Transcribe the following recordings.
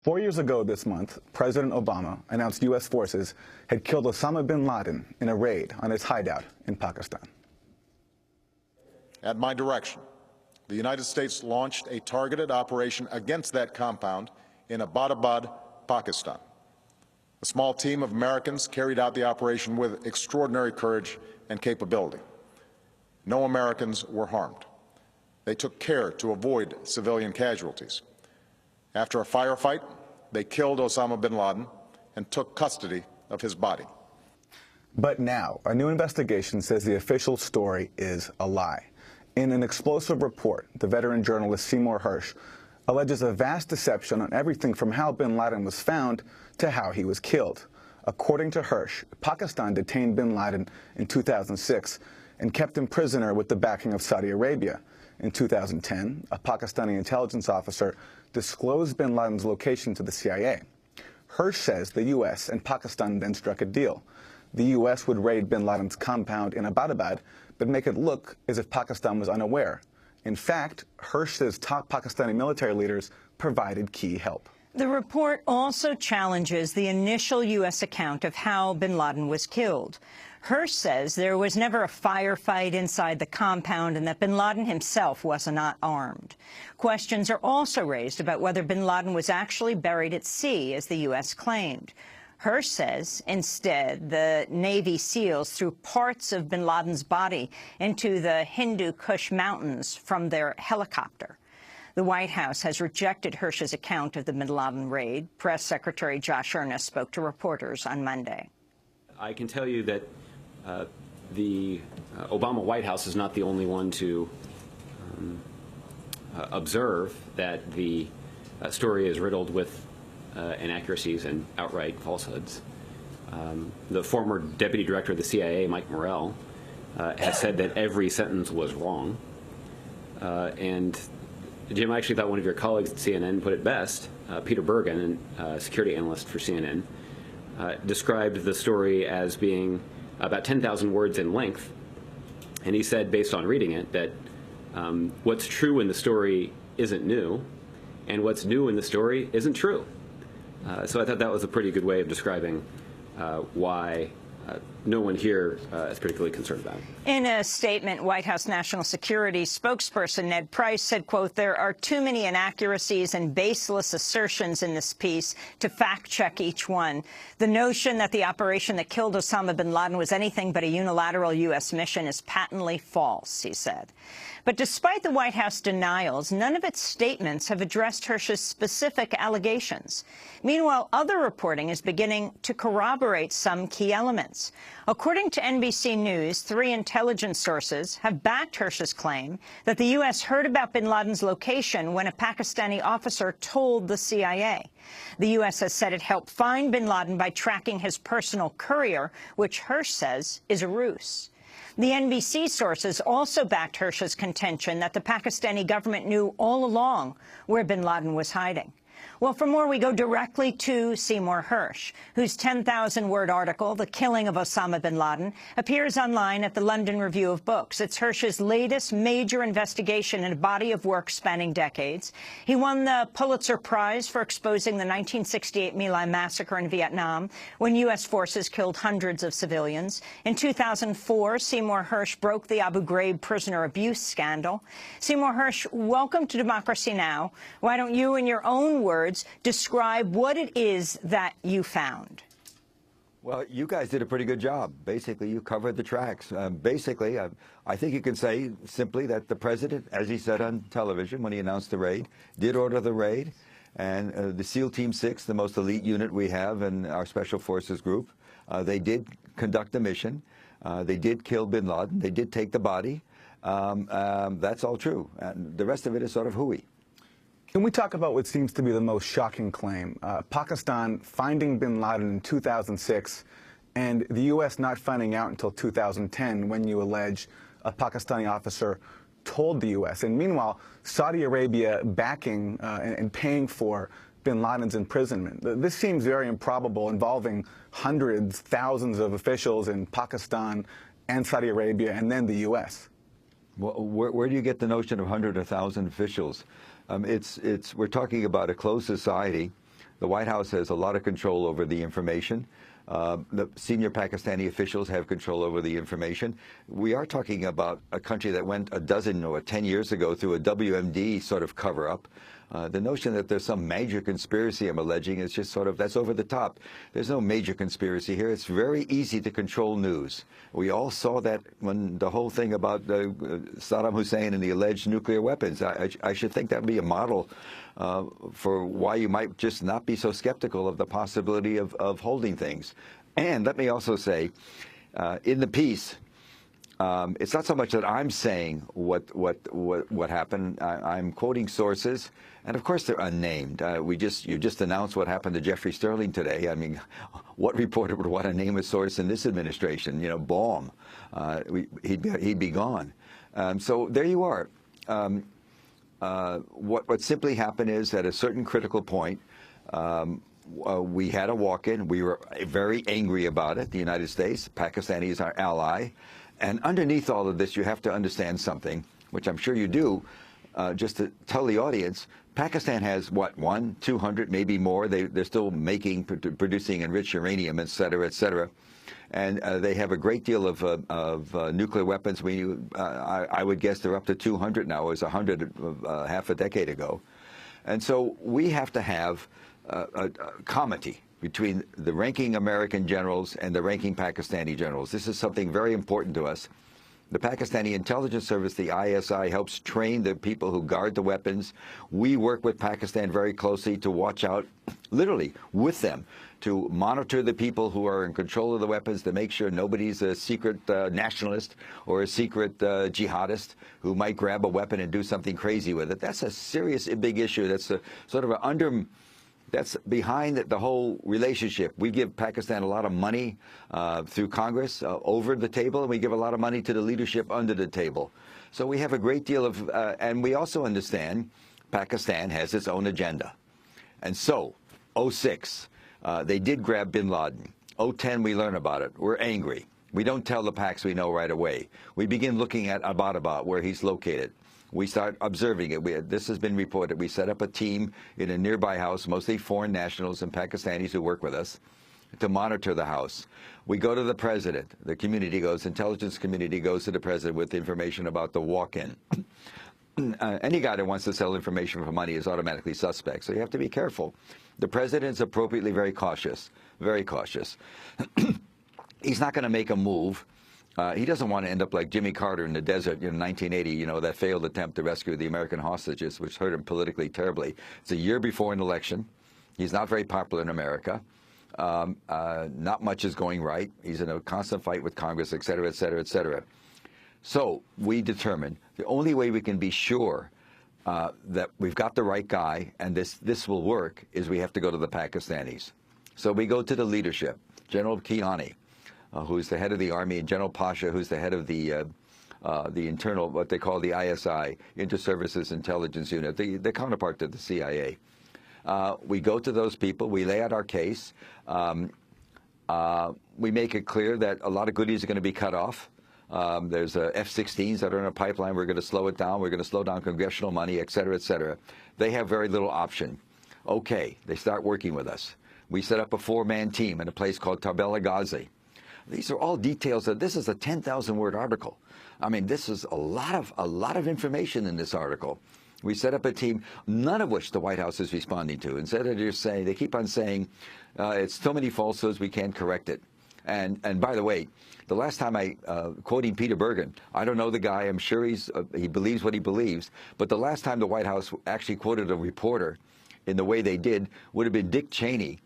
4 years ago this month, President Obama announced U.S. forces had killed Osama bin Laden in a raid on his hideout in Pakistan. At my direction, the United States launched a targeted operation against that compound in Abbottabad, Pakistan. A small team of Americans carried out the operation with extraordinary courage and capability. No Americans were harmed. They took care to avoid civilian casualties. After a firefight, they killed Osama bin Laden and took custody of his body. But now, a new investigation says the official story is a lie. In an explosive report, the veteran journalist Seymour Hersh alleges a vast deception on everything from how bin Laden was found to how he was killed. According to Hersh, Pakistan detained bin Laden in 2006 and kept him prisoner with the backing of Saudi Arabia. In 2010, a Pakistani intelligence officer disclosed bin Laden's location to the CIA. Hersh says the U.S. and Pakistan then struck a deal. The U.S. would raid bin Laden's compound in Abbottabad, but make it look as if Pakistan was unaware. In fact, Hersh says top Pakistani military leaders provided key help. The report also challenges the initial U.S. account of how bin Laden was killed. Hersh says there was never a firefight inside the compound and that bin Laden himself was not armed. Questions are also raised about whether bin Laden was actually buried at sea, as the U.S. claimed. Hersh says, instead, the Navy SEALs threw parts of bin Laden's body into the Hindu Kush mountains from their helicopter. The White House has rejected Hersh's account of the bin Laden raid. Press Secretary Josh Earnest spoke to reporters on Monday. I can tell you that the Obama White House is not the only one to observe that the story is riddled with inaccuracies and outright falsehoods. The former Deputy Director of the CIA, Mike Morrell, has said that every sentence was wrong. And Jim, I actually thought one of your colleagues at CNN put it best. Peter Bergen, a security analyst for CNN, described the story as being about 10,000 words in length. And he said, based on reading it, that what's true in the story isn't new, and what's new in the story isn't true. So I thought that was a pretty good way of describing why no one here is particularly concerned about it. In a statement, White House National Security spokesperson Ned Price said, quote, "There are too many inaccuracies and baseless assertions in this piece to fact-check each one. The notion that the operation that killed Osama bin Laden was anything but a unilateral U.S. mission is patently false," he said. But despite the White House denials, none of its statements have addressed Hersh's specific allegations. Meanwhile, other reporting is beginning to corroborate some key elements. According to NBC News, 3 intelligence sources have backed Hersh's claim that the U.S. heard about bin Laden's location when a Pakistani officer told the CIA. The U.S. has said it helped find bin Laden by tracking his personal courier, which Hersh says is a ruse. The NBC sources also backed Hersh's contention that the Pakistani government knew all along where bin Laden was hiding. Well, for more, we go directly to Seymour Hersh, whose 10,000-word article, The Killing of Osama bin Laden, appears online at the London Review of Books. It's Hersh's latest major investigation in a body of work spanning decades. He won the Pulitzer Prize for exposing the 1968 My Lai massacre in Vietnam, when U.S. forces killed hundreds of civilians. In 2004, Seymour Hersh broke the Abu Ghraib prisoner abuse scandal. Seymour Hersh, welcome to Democracy Now! Why don't you, in your own words, describe what it is that you found? Well, you guys did a pretty good job. Basically, you covered the tracks. I think you can say simply that the president, as he said on television when he announced the raid, did order the raid. And the SEAL Team 6, the most elite unit we have in our Special Forces group, they did conduct a mission. They did kill bin Laden. They did take the body. That's all true. And the rest of it is sort of hooey. Can we talk about what seems to be the most shocking claim? Pakistan finding bin Laden in 2006 and the U.S. not finding out until 2010 when you allege a Pakistani officer told the U.S. And meanwhile, Saudi Arabia backing and paying for bin Laden's imprisonment. This seems very improbable, involving hundreds, thousands of officials in Pakistan and Saudi Arabia and then the U.S. Well, where do you get the notion of 100 or 1,000 officials? We're talking about a closed society The White House has a lot of control over the information. The senior Pakistani officials have control over the information. We are talking about a country that went a dozen or 10 years ago through a WMD sort of cover-up. The notion that there's some major conspiracy, I'm alleging, is just sort of, that's over the top. There's no major conspiracy here. It's very easy to control news. We all saw that when the whole thing about Saddam Hussein and the alleged nuclear weapons. I should think that would be a model for why you might just not be so skeptical of the possibility of holding things. And let me also say, in the piece, it's not so much that I'm saying what happened. I'm quoting sources, and of course they're unnamed. You just announced what happened to Jeffrey Sterling today. I mean, what reporter would want to name a source in this administration? You know, Baum. He'd be gone. So there you are. What simply happened is at a certain critical point, we had a walk-in. We were very angry about it. The United States, Pakistani is our ally. And underneath all of this, you have to understand something, which I'm sure you do, just to tell the audience. Pakistan has, what, 200, maybe more. They're still producing enriched uranium, et cetera, et cetera. And they have a great deal of nuclear weapons. I would guess they're up to 200 now. It was 100 half a decade ago. And so we have to have a comity between the ranking American generals and the ranking Pakistani generals. This is something very important to us. The Pakistani intelligence service, the ISI, helps train the people who guard the weapons. We work with Pakistan very closely to watch out, literally with them, to monitor the people who are in control of the weapons, to make sure nobody's a secret nationalist or a secret jihadist who might grab a weapon and do something crazy with it. That's a serious, big issue. That's a sort of that's behind the whole relationship. We give Pakistan a lot of money through Congress over the table, and we give a lot of money to the leadership under the table. So we have a great deal of, and we also understand Pakistan has its own agenda. And so, 2006, they did grab bin Laden. 2010, we learn about it. We're angry. We don't tell the Paks we know right away. We begin looking at Abbottabad, where he's located. We start observing it. This has been reported. We set up a team in a nearby house, mostly foreign nationals and Pakistanis who work with us, to monitor the house. We go to the president. The community goes, intelligence community goes to the president with information about the walk-in. Any guy that wants to sell information for money is automatically suspect, so you have to be careful. The president's appropriately very cautious, very cautious. He's not going to make a move. He doesn't want to end up like Jimmy Carter in the desert in 1980, that failed attempt to rescue the American hostages, which hurt him politically terribly. It's a year before an election. He's not very popular in America. Not much is going right. He's in a constant fight with Congress, et cetera, et cetera, et cetera. So we determined the only way we can be sure that we've got the right guy and this will work is we have to go to the Pakistanis. So we go to the leadership, General Kiani, who's the head of the army, and General Pasha, who's the head of the internal, what they call the ISI, Inter-Services Intelligence Unit, the counterpart to the CIA. We go to those people. We lay out our case. We make it clear that a lot of goodies are going to be cut off. There's F-16s that are in a pipeline. We're going to slow it down. We're going to slow down congressional money, et cetera, et cetera. They have very little option. Okay, they start working with us. We set up a 4-man team in a place called Tarbela Ghazi. These are all details. This is a 10,000-word article. I mean, this is a lot of information in this article. We set up a team, none of which the White House is responding to. Instead of just saying, they keep on saying, it's so many falsehoods, we can't correct it. And by the way, the last time quoting Peter Bergen, I don't know the guy, I'm sure he believes what he believes, but the last time the White House actually quoted a reporter in the way they did would have been Dick Cheney,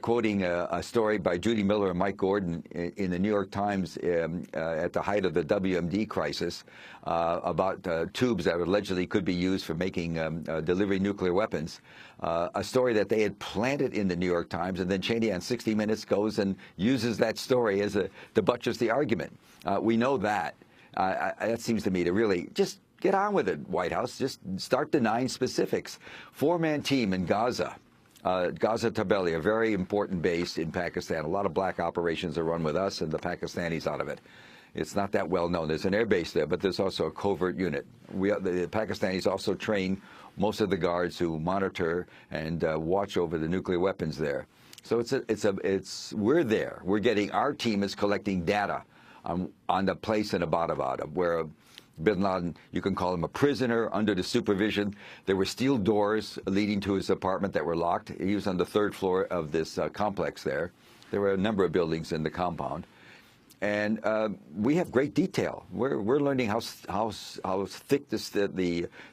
quoting a story by Judy Miller and Mike Gordon in the New York Times at the height of the WMD crisis about tubes that allegedly could be used for making delivering nuclear weapons. A story that they had planted in the New York Times, and then Cheney on 60 Minutes goes and uses that story as to buttress the argument. We know that. That seems to me to really just get on with it, White House. Just start denying specifics. 4-man team in Gaza. Gaza Tabeli, a very important base in Pakistan. A lot of black operations are run with us and the Pakistanis out of it. It's not that well known. There's an air base there, but there's also a covert unit. The Pakistanis also train most of the guards who monitor and watch over the nuclear weapons there. So we're there. We're getting, our team is collecting data on the place in Abbottabad where bin Laden, you can call him a prisoner under the supervision. There were steel doors leading to his apartment that were locked. He was on the 3rd floor of this complex there. There were a number of buildings in the compound. And we have great detail. We're learning how thick the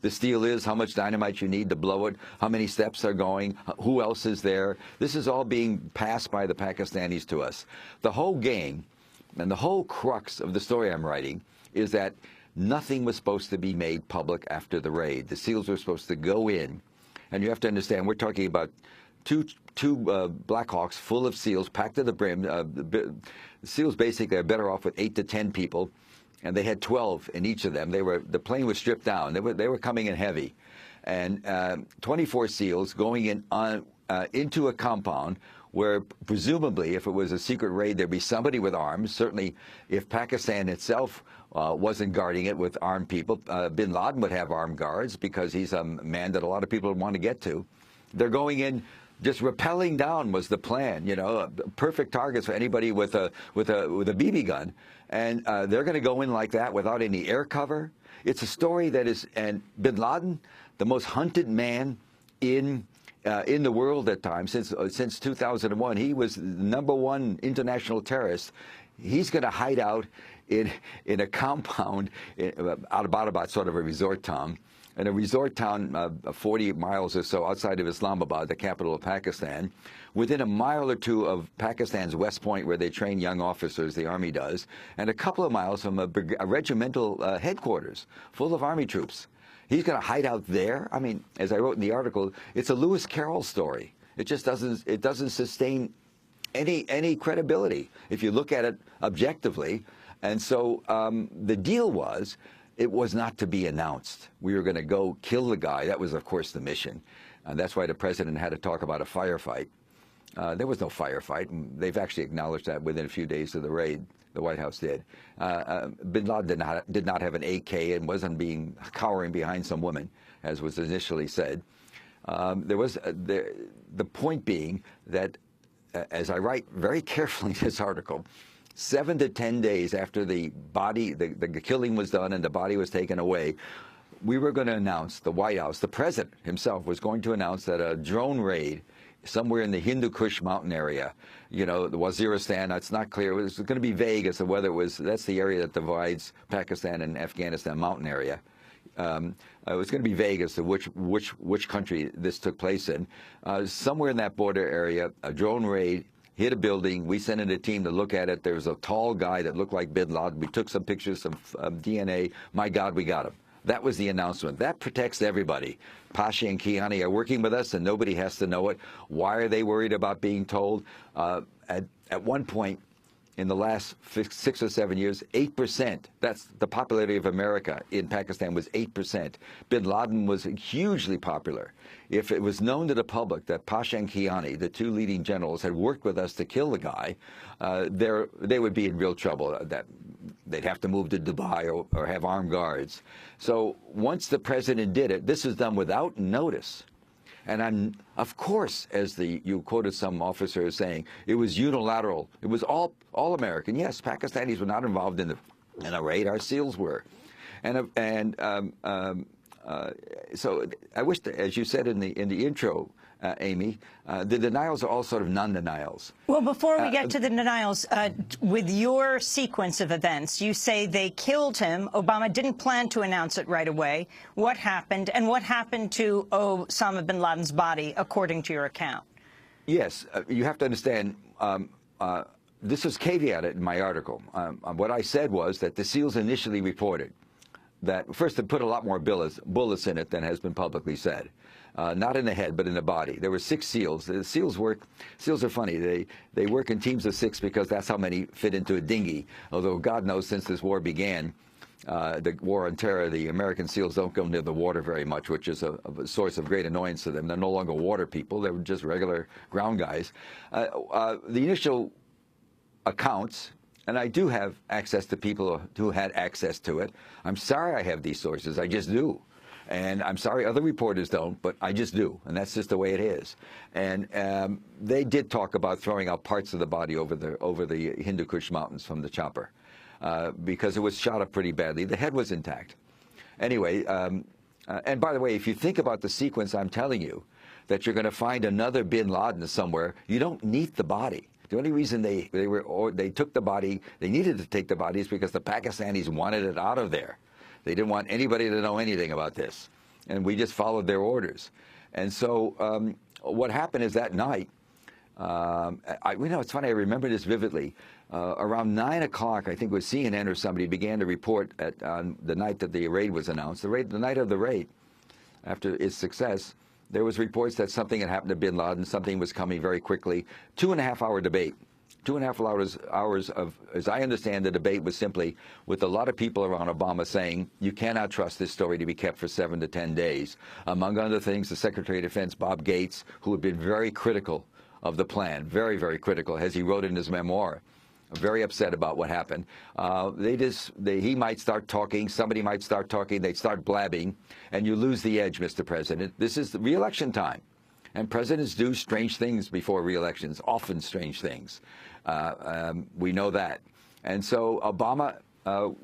steel is, how much dynamite you need to blow it, how many steps are going, who else is there. This is all being passed by the Pakistanis to us. The whole game and the whole crux of the story I'm writing is that nothing was supposed to be made public after the raid. The SEALs were supposed to go in, and you have to understand, we're talking about two Black Hawks full of SEALs packed to the brim. The SEALs basically are better off with 8 to 10 people, and they had 12 in each of them. The plane was stripped down. They were coming in heavy, and 24 SEALs going in into a compound where presumably, if it was a secret raid, there'd be somebody with arms. Certainly, if Pakistan itself wasn't guarding it with armed people, bin Laden would have armed guards because he's a man that a lot of people would want to get to. They're going in, just rappelling down was the plan. You know, perfect targets for anybody with a BB gun, and they're going to go in like that without any air cover. It's a story that is, and bin Laden, the most hunted man in the world at times since 2001. He was the #1 international terrorist. He's going to hide out in a compound out of Abbottabad, sort of a resort town. In a resort town 40 miles or so outside of Islamabad, the capital of Pakistan, within a mile or two of Pakistan's West Point, where they train young officers, the Army does, and a couple of miles from a regimental headquarters full of Army troops. He's going to hide out there? I mean, as I wrote in the article, it's a Lewis Carroll story. It just doesn't sustain any credibility if you look at it objectively. And so the deal was, it was not to be announced. We were going to go kill the guy. That was, of course, the mission. And that's why the president had to talk about a firefight. There was no firefight. They've actually acknowledged that within a few days of the raid. The White House did. Bin Laden did not have an AK and wasn't cowering behind some woman, as was initially said. The point being that, as I write very carefully in this article, 7 to 10 days after the killing was done and the body was taken away, we were going to announce, the White House, the president himself was going to announce that a drone raid somewhere in the Hindu Kush mountain area, you know, the Waziristan, it's not clear. It was going to be vague as to whether it was, that's the area that divides Pakistan and Afghanistan mountain area. It was going to be vague as to which country this took place in. Somewhere in that border area, a drone raid hit a building. We sent in a team to look at it. There was a tall guy that looked like bin Laden. We took some pictures, some DNA. My God, we got him. That was the announcement. That protects everybody. Pasha and Kihani are working with us, and nobody has to know it. Why are they worried about being told? At one point in the last 6 or 7 years, 8%, that's the popularity of America in Pakistan was 8%. Bin Laden was hugely popular. If it was known to the public that Pasha and Kihani, the 2 leading generals, had worked with us to kill the guy, they would be in real trouble. They'd have to move to Dubai or have armed guards. So once the president did it, this was done without notice. And of course, as you quoted some officer as saying, it was unilateral. It was all American. Yes, Pakistanis were not involved in a raid. Our SEALs were. So I wish, that, as you said in the intro, Amy, the denials are all sort of non-denials. Well, before we get to the denials, with your sequence of events, you say they killed him. Obama didn't plan to announce it right away. What happened, and what happened to Osama bin Laden's body, according to your account? Yes, you have to understand, this was caveated in my article. What I said was that the SEALs initially reported that, first, they put a lot more bullets in it than has been publicly said. Not in the head, but in the body. There were 6 SEALs. The SEALs are funny. They work in teams of 6 because that's how many fit into a dinghy. Although God knows, since this war began, the war on terror, the American SEALs don't go near the water very much, which is a source of great annoyance to them. They're no longer water people. They're just regular ground guys. The initial accounts and I do have access to people who had access to it. I'm sorry I have these sources. I just do. And I'm sorry other reporters don't, but I just do. And that's just the way it is. And they did talk about throwing out parts of the body over the Hindu Kush mountains from the chopper because it was shot up pretty badly. The head was intact. Anyway, and by the way, if you think about the sequence I'm telling you, that you're going to find another bin Laden somewhere, you don't need the body. The only reason they took the body, they needed to take the body, is because the Pakistanis wanted it out of there. They didn't want anybody to know anything about this, and we just followed their orders. And so what happened is that night, it's funny, I remember this vividly. Around 9 o'clock, I think it was CNN or somebody, began to report on the night that the raid was announced. The night of the raid, after its success, there was reports that something had happened to bin Laden, something was coming very quickly. 2.5-hour debate. 2.5 hours of, as I understand, the debate was simply with a lot of people around Obama saying, you cannot trust this story to be kept for 7 to 10 days. Among other things, the Secretary of Defense, Bob Gates, who had been very critical of the plan, very, very critical, as he wrote in his memoir, very upset about what happened. He might start talking, somebody might start talking, they'd start blabbing, and you lose the edge, Mr. President. This is the re-election time. And presidents do strange things before re-elections, often strange things. We know that. And so Obama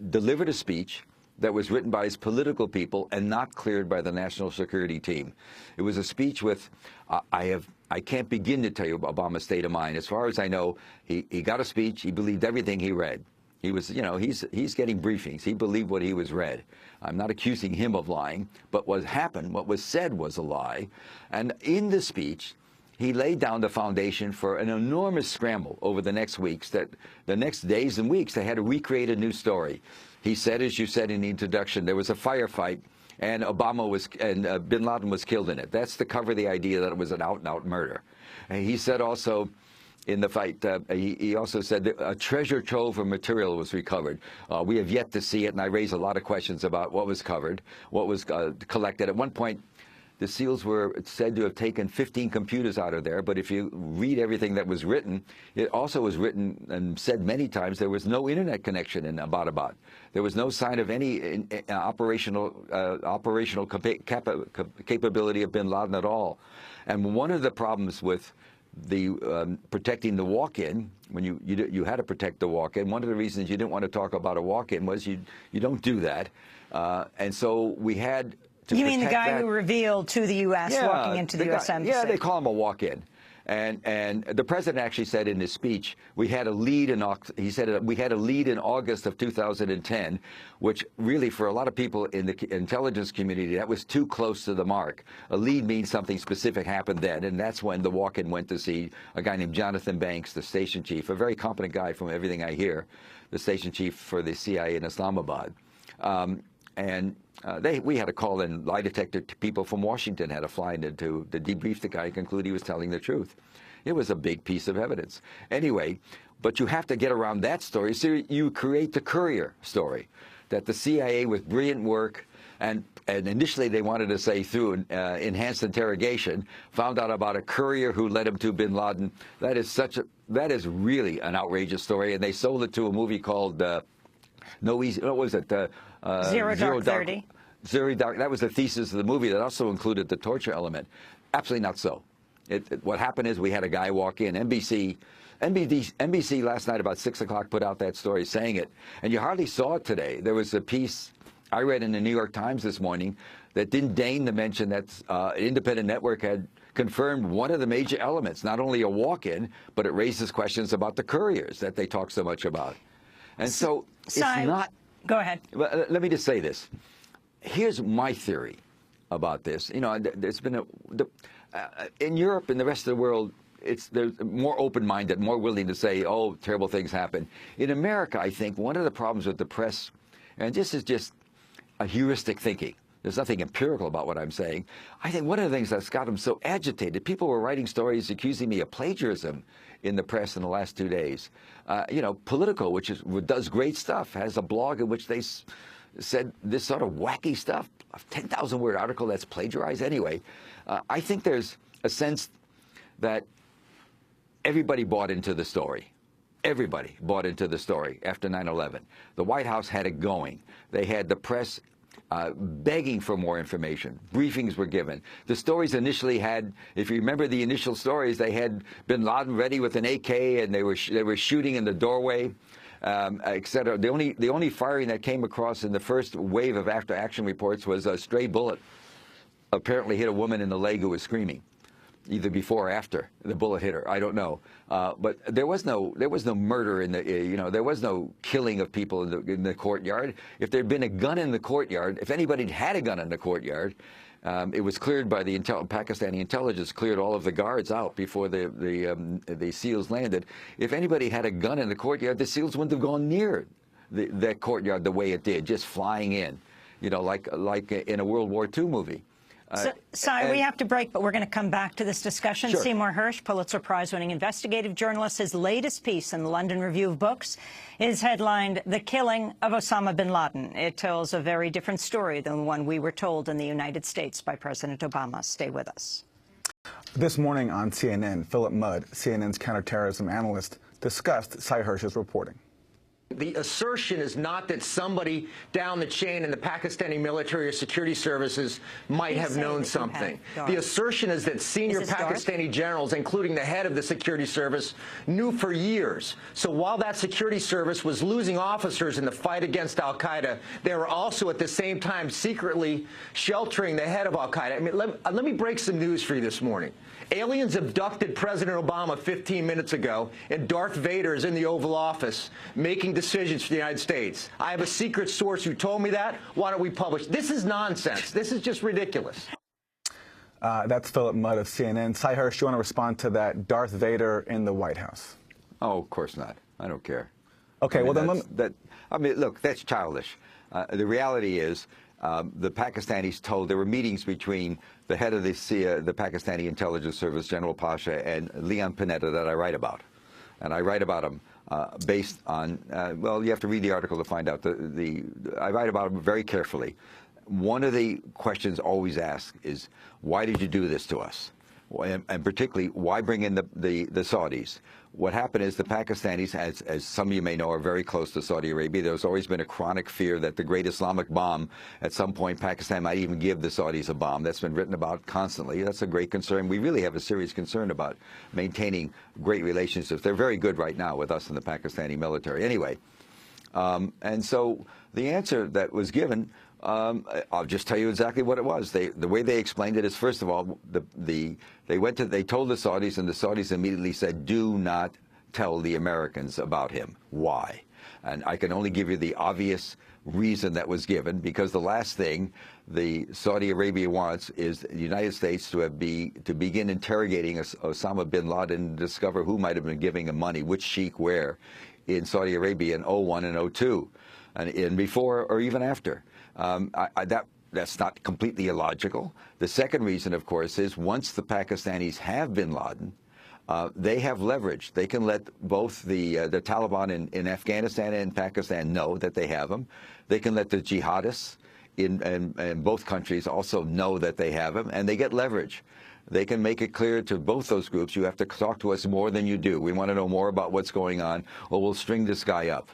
delivered a speech that was written by his political people and not cleared by the national security team. It was a speech with, I can't begin to tell you Obama's state of mind. As far as I know, he got a speech, he believed everything he read. He was, he's getting briefings. He believed what he was read. I'm not accusing him of lying, but what happened, what was said was a lie. And in the speech, he laid down the foundation for an enormous scramble over the next weeks, that the next days and weeks, they had to recreate a new story. He said, as you said in the introduction, there was a firefight, and bin Laden was killed in it. That's to cover the idea that it was an out-and-out murder. And he said also, in the fight, he also said that a treasure trove of material was recovered. We have yet to see it, and I raised a lot of questions about what was covered, what was collected. At one point, the SEALs were said to have taken 15 computers out of there, but if you read everything that was written, it also was written and said many times there was no internet connection in Abbottabad. There was no sign of any operational capability of bin Laden at all. And one of the problems with the protecting the walk-in, when you had to protect the walk-in, one of the reasons you didn't want to talk about a walk-in was you don't do that. And so we had to You mean the guy that. who revealed to the U.S. walking into the U.S. Embassy? Yeah, they call him a walk-in. And the president actually said in his speech, we had a lead in August of 2010, which really for a lot of people in the intelligence community, that was too close to the mark. A lead means something specific happened then, and that's when the walk-in went to see a guy named Jonathan Banks, the station chief, a very competent guy from everything I hear, the station chief for the CIA in Islamabad. We had to call in lie detector people from Washington, had to fly in to debrief the guy and conclude he was telling the truth. It was a big piece of evidence. Anyway, but you have to get around that story. So you create the courier story, that the CIA with brilliant work, and initially they wanted to say through enhanced interrogation, found out about a courier who led him to bin Laden. That is really an outrageous story, and they sold it to a movie called Zero Dark 30. Zero Dark. That was the thesis of the movie that also included the torture element. Absolutely not so. What happened is we had a guy walk in. NBC last night about 6 o'clock put out that story saying it, and you hardly saw it today. There was a piece I read in the New York Times this morning that didn't deign to mention that an independent network had confirmed one of the major elements, not only a walk-in, but it raises questions about the couriers that they talk so much about. And so it's not... Go ahead. Let me just say this. Here's my theory about this. There's been in Europe and the rest of the world, they're more open-minded, more willing to say, oh, terrible things happen. In America, I think one of the problems with the press, and this is just a heuristic thinking, there's nothing empirical about what I'm saying. I think one of the things that's got them so agitated, people were writing stories accusing me of plagiarism in the press in the last 2 days. Politico, which does great stuff, has a blog in which they said this sort of wacky stuff, a 10,000-word article that's plagiarized anyway. I think there's a sense that everybody bought into the story. Everybody bought into the story after 9/11. The White House had it going. They had the press begging for more information. Briefings were given. The stories initially had, if you remember the initial stories, they had bin Laden ready with an AK, and they were shooting in the doorway, etc. The only firing that came across in the first wave of after-action reports was a stray bullet apparently hit a woman in the leg who was screaming, either before or after the bullet hit her. I don't know, but there was no murder in the there was no killing of people in the courtyard. If there had been a gun in the courtyard, if anybody had a gun in the courtyard, it was cleared by the Pakistani intelligence, cleared all of the guards out before the SEALs landed. If anybody had a gun in the courtyard, the SEALs wouldn't have gone near that courtyard the way it did, just flying in, like in a World War II movie. Sorry, we have to break, but we're going to come back to this discussion. Sure. Seymour Hersh, Pulitzer Prize-winning investigative journalist, his latest piece in the London Review of Books is headlined, "The Killing of Osama bin Laden." It tells a very different story than the one we were told in the United States by President Obama. Stay with us. This morning on CNN, Philip Mudd, CNN's counterterrorism analyst, discussed Sy Hersh's reporting. The assertion is not that somebody down the chain in the Pakistani military or security services might have known something. The assertion is that senior Pakistani generals, including the head of the security service, knew for years. So while that security service was losing officers in the fight against al-Qaeda, they were also at the same time secretly sheltering the head of al-Qaeda. I mean, let me break some news for you this morning. Aliens abducted President Obama 15 minutes ago, and Darth Vader is in the Oval Office making decisions for the United States. I have a secret source who told me that. Why don't we publish? This is nonsense. This is just ridiculous. That's Philip Mudd of CNN. Sy Hersh, do you want to respond to that? Darth Vader in the White House. Oh, of course not. I don't care. Okay, well then, look, that's childish. The reality is, the Pakistanis told, there were meetings between the head of the Pakistani intelligence service, General Pasha, and Leon Panetta that I write about. And I write about him based on, well, you have to read the article to find out. I write about him very carefully. One of the questions always asked is, why did you do this to us? And particularly, why bring in the Saudis? What happened is the Pakistanis, as some of you may know, are very close to Saudi Arabia. There's always been a chronic fear that the great Islamic bomb, at some point, Pakistan might even give the Saudis a bomb. That's been written about constantly. That's a great concern. We really have a serious concern about maintaining great relationships. They're very good right now with us in the Pakistani military. Anyway, and so the answer that was given, I'll just tell you exactly what it was. The way they explained it is, first of all, they told the Saudis, and the Saudis immediately said, do not tell the Americans about him. Why? And I can only give you the obvious reason that was given, because the last thing the Saudi Arabia wants is the United States to begin interrogating Osama bin Laden and discover who might have been giving him money, which sheikh where, in Saudi Arabia in 01 and 02, and before or even after. That's not completely illogical. The second reason, of course, is once the Pakistanis have bin Laden, they have leverage. They can let both the Taliban in Afghanistan and Pakistan know that they have him. They can let the jihadists in both countries also know that they have him, and they get leverage. They can make it clear to both those groups, you have to talk to us more than you do. We want to know more about what's going on, or we'll string this guy up.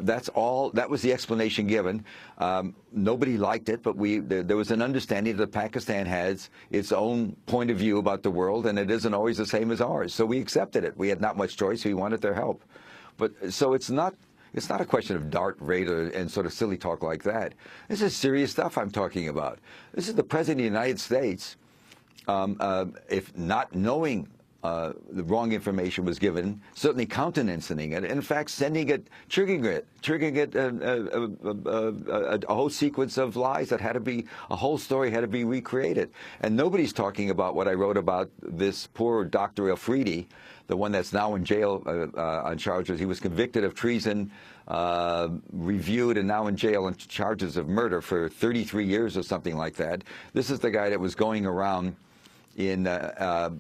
That's all. That was the explanation given. Nobody liked it, but there was an understanding that Pakistan has its own point of view about the world, and it isn't always the same as ours. So we accepted it. We had not much choice. We wanted their help. But so it's not a question of Darth Vader and sort of silly talk like that. This is serious stuff I'm talking about. This is the President of the United States, if not knowing the wrong information was given, certainly countenancing it, and in fact triggering a whole sequence of lies that a whole story had to be recreated. And nobody's talking about what I wrote about this poor Dr. Afridi, the one that's now in jail on charges. He was convicted of treason, reviewed, and now in jail on charges of murder for 33 years or something like that. This is the guy that was going around in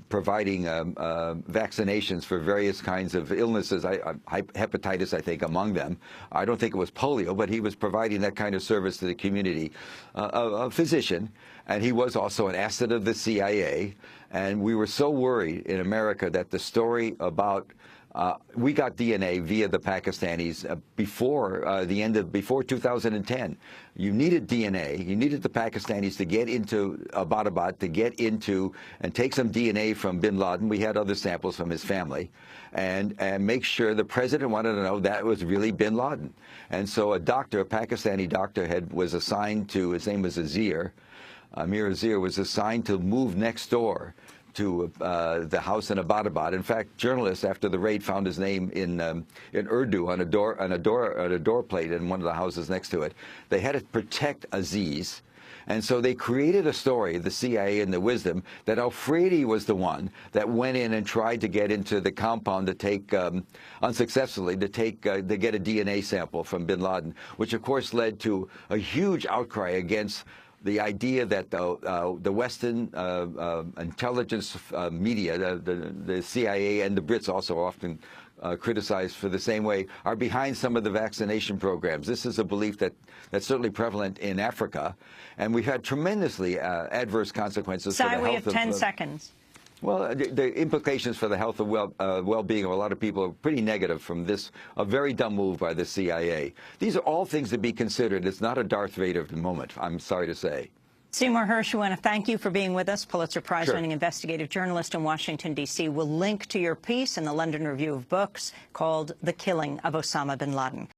providing vaccinations for various kinds of illnesses, hepatitis, I think, among them. I don't think it was polio, but he was providing that kind of service to the community, a physician, and he was also an asset of the CIA. And we were so worried in America that the story about We got DNA via the Pakistanis before 2010. You needed DNA. You needed the Pakistanis to get into Abbottabad, to get into and take some DNA from bin Laden. We had other samples from his family, and make sure the president wanted to know that it was really bin Laden. And so a doctor, a Pakistani doctor, was assigned to, his name was Amir Azir, was assigned to move next door to the house in Abbottabad. In fact, journalists after the raid found his name in Urdu on a door plate in one of the houses next to it. They had to protect Aziz, and so they created a story, the CIA and the wisdom, that Al-Fredi was the one that went in and tried to get into the compound to take, unsuccessfully, to get a DNA sample from bin Laden, which of course led to a huge outcry against the idea that the Western intelligence media, the CIA and the Brits also often criticized for the same way, are behind some of the vaccination programs. This is a belief that's certainly prevalent in Africa, and we've had tremendously adverse consequences for the health of... we have 10 seconds. Well, the implications for the health and well-being of a lot of people are pretty negative from this, a very dumb move by the CIA. These are all things to be considered. It's not a Darth Vader moment, I'm sorry to say. Seymour Hersh, we want to thank you for being with us, Pulitzer Prize-winning investigative journalist in Washington, D.C. We'll link to your piece in the London Review of Books called The Killing of Osama bin Laden.